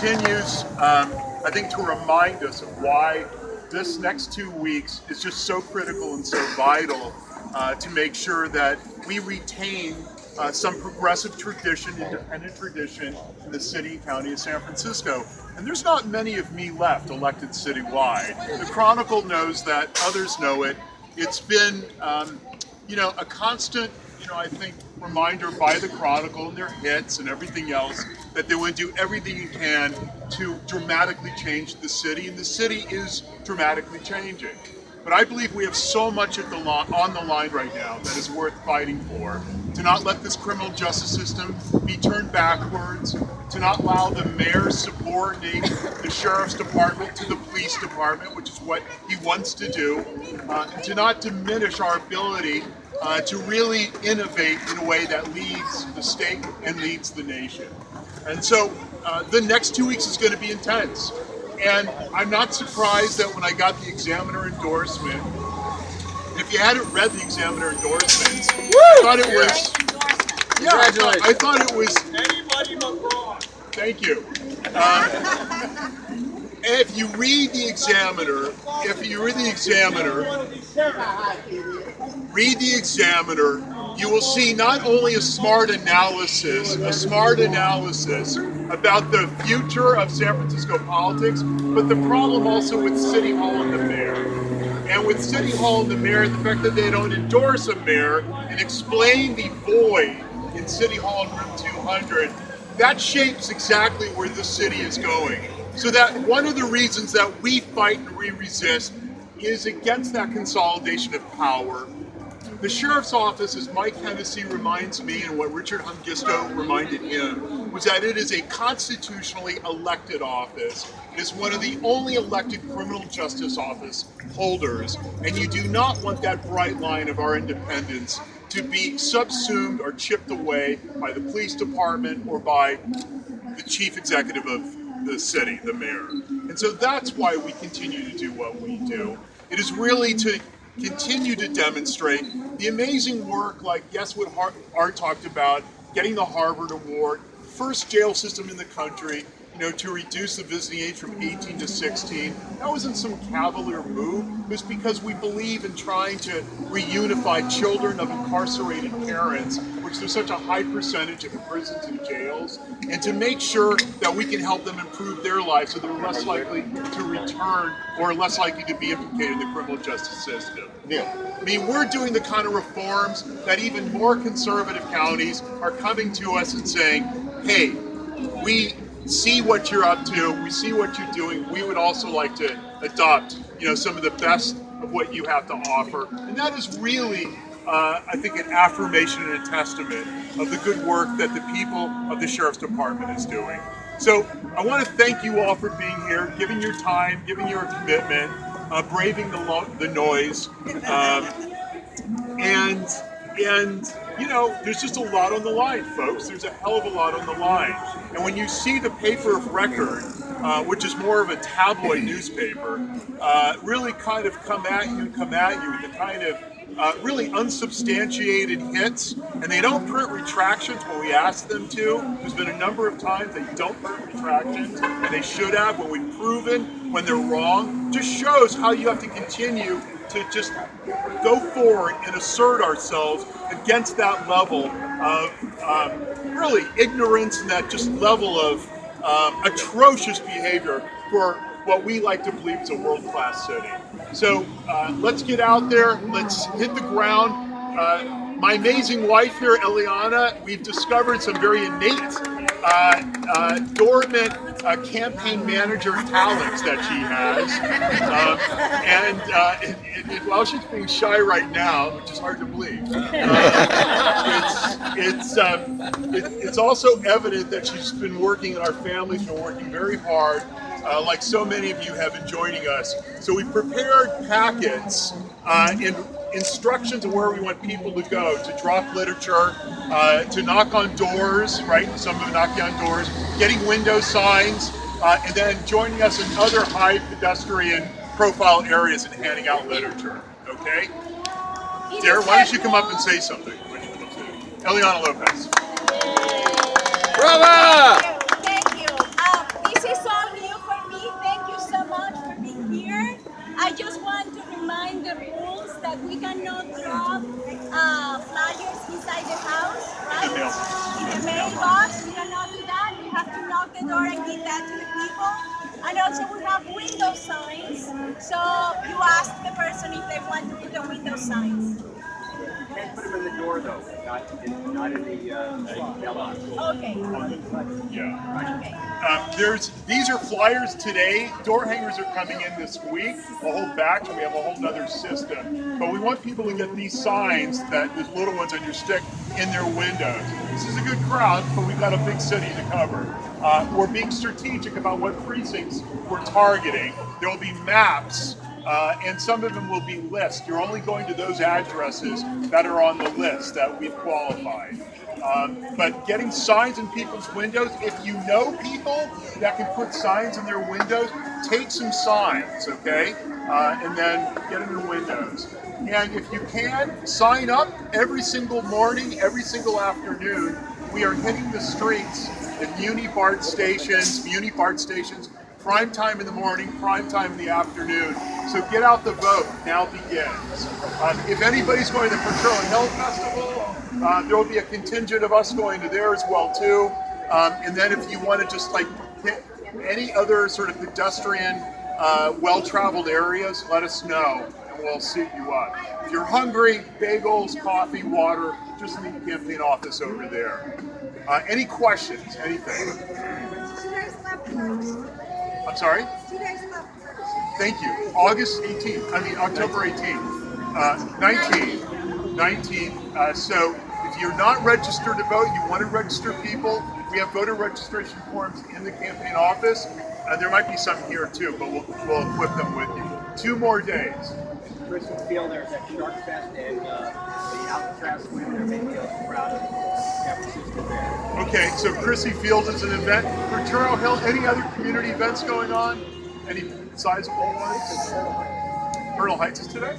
continues, I think, to remind us of why this next 2 weeks is just so critical and so vital to make sure that we retain some progressive tradition, independent tradition in the city and county of San Francisco. And there's not many of me left elected citywide. The Chronicle knows that, others know it. It's been, a constant, I think, reminder by the Chronicle and their hits and everything else that they want to do everything you can to dramatically change the city, and the city is dramatically changing. But I believe we have so much on the line right now that is worth fighting for. To not let this criminal justice system be turned backwards, to not allow the mayor subordinate the sheriff's department to the police department, which is what he wants to do, and to not diminish our ability to really innovate in a way that leads the state and leads the nation. And so the next 2 weeks is going to be intense. And I'm not surprised that when I got the Examiner endorsement, if you hadn't read the Examiner endorsements, I thought it was, I thought it was, anybody but wrong. Thank you. If you read the Examiner, you will see not only a smart analysis about the future of San Francisco politics, but the problem also with City Hall and the mayor. And with City Hall and the mayor, the fact that they don't endorse a mayor and explain the void in City Hall and Room 200, that shapes exactly where the city is going. So that one of the reasons that we fight and we resist is against that consolidation of power. The sheriff's office, as Mike Hennessy reminds me, and what Richard Hungisto reminded him, was that it is a constitutionally elected office. It is one of the only elected criminal justice office holders, and you do not want that bright line of our independence to be subsumed or chipped away by the police department or by the chief executive of the city, the mayor. And so that's why we continue to do what we do. It is really to continue to demonstrate the amazing work, like, yes, what Art talked about, getting the Harvard Award, first jail system in the country, to reduce the visiting age from 18 to 16. That wasn't some cavalier move. It was because we believe in trying to reunify children of incarcerated parents, which there's such a high percentage of in prisons and jails, and to make sure that we can help them improve their lives so they're less likely to return or less likely to be implicated in the criminal justice system. Yeah. I mean, we're doing the kind of reforms that even more conservative counties are coming to us and saying, hey, we see what you're up to, we see what you're doing, we would also like to adopt, some of the best of what you have to offer. And that is really, I think, an affirmation and a testament of the good work that the people of the Sheriff's Department is doing. So I want to thank you all for being here, giving your time, giving your commitment, braving the noise, and there's just a lot on the line, folks. There's a hell of a lot on the line. And when you see the paper of record, which is more of a tabloid newspaper, really kind of come at you with the kind of really unsubstantiated hits, and they don't print retractions when we ask them to. There's been a number of times they don't print retractions, and they should have when we've proven when they're wrong. Just shows how you have to continue to just go forward and assert ourselves against that level of really ignorance and that just level of atrocious behavior for what we like to believe is a world-class city. So let's get out there, let's hit the ground. My amazing wife here, Eliana, we've discovered some very innate, dormant campaign manager talents that she has. And while she's being shy right now, which is hard to believe, it's also evident that she's been working, and our family's been working very hard, like so many of you have been joining us. So we prepared packets in instructions of where we want people to go, to drop literature, to knock on doors, right? Some of them knocking on doors, getting window signs, and then joining us in other high pedestrian profile areas and handing out literature, okay? Darren, why don't you come up and say something? Eliana Lopez. Bravo! Thank you. This is in the mailbox. We don't not do that. We have to knock the door and give that to the people. And also we have window signs. So you ask the person if they want to put the window signs. You can't put them in the door though, not in the mailbox. Okay. Yeah. Okay. These are flyers today. Door hangers are coming in this week, a whole batch, and we have a whole other system. But we want people to get these signs, that these little ones on your stick, in their windows. This is a good crowd, but we've got a big city to cover. We're being strategic about what precincts we're targeting. There will be maps. And some of them will be lists. You're only going to those addresses that are on the list that we've qualified. But getting signs in people's windows, if you know people that can put signs in their windows, take some signs, okay? And then get in their windows. And if you can, sign up every single morning, every single afternoon. We are hitting the streets at BART stations, prime time in the morning, prime time in the afternoon. So get out the vote, now begins. If anybody's going to the Potrero Hill Festival, there will be a contingent of us going to there as well too. And then if you want to just like hit any other sort of pedestrian, well-traveled areas, let us know and we'll suit you up. If you're hungry, bagels, coffee, water, just meet the campaign office over there. Any questions, anything? I'm sorry? 2 days left. Thank you. October 18th. 19th. So if you're not registered to vote, you want to register people, we have voter registration forms in the campaign office. There might be some here too, but we'll equip them with you. 2 more days. Chrissy Field, there's that Shark Fest and the Alcatraz swim. There may be a crowd of San Francisco there. Okay, so Chrissy Field is an event. Potrero Hill, any other community events going on? Any sizable ones? Myrtle Heights is today?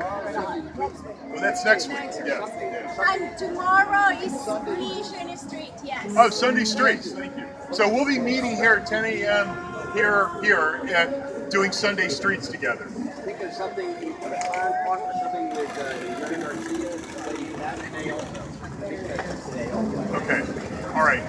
Well, that's next week, yes. And tomorrow is Mission Street, yes. Oh, Sunday Streets, thank you. So we'll be meeting here at 10 a.m. here at doing Sunday Streets together. I think there's something, you put a fire park or something with Young Garcia, somebody that today also. I think that's today also. Okay, all right.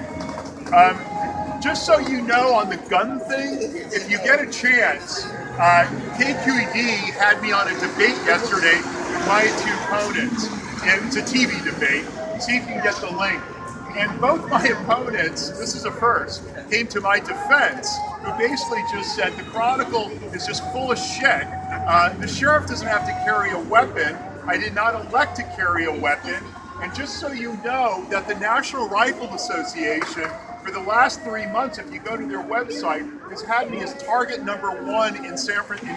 Just so you know, on the gun thing, if you get a chance, KQED had me on a debate yesterday with my 2 opponents. It's a TV debate. See if you can get the link. And both my opponents, this is a first, came to my defense, who basically just said the Chronicle is just full of shit. The sheriff doesn't have to carry a weapon. I did not elect to carry a weapon. And just so you know that the National Rifle Association, for the last 3 months, if you go to their website, has had me as target number 1 in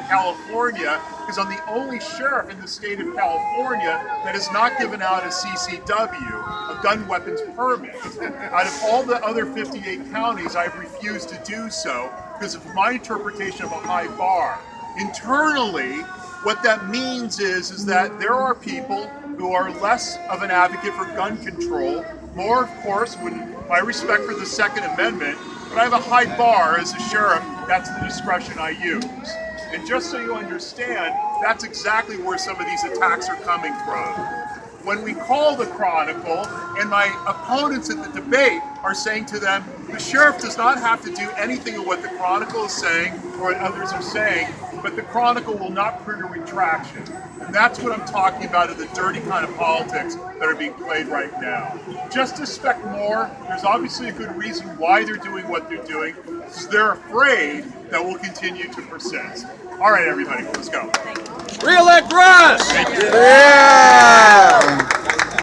California, because I'm the only sheriff in the state of California that has not given out a CCW, a gun weapons permit. Out of all the other 58 counties, I've refused to do so because of my interpretation of a high bar. Internally, what that means is that there are people who are less of an advocate for gun control, more, of course, with my respect for the Second Amendment, but I have a high bar as a sheriff. That's the discretion I use. And just so you understand, that's exactly where some of these attacks are coming from. When we call the Chronicle, and my opponents at the debate are saying to them, the sheriff does not have to do anything of what the Chronicle is saying or what others are saying, but the Chronicle will not print a retraction. And that's what I'm talking about, of the dirty kind of politics that are being played right now. Just expect more. There's obviously a good reason why they're doing what they're doing, because they're afraid that will continue to persist. All right, everybody, let's go. Re-elect Ross! Thank you. Yeah!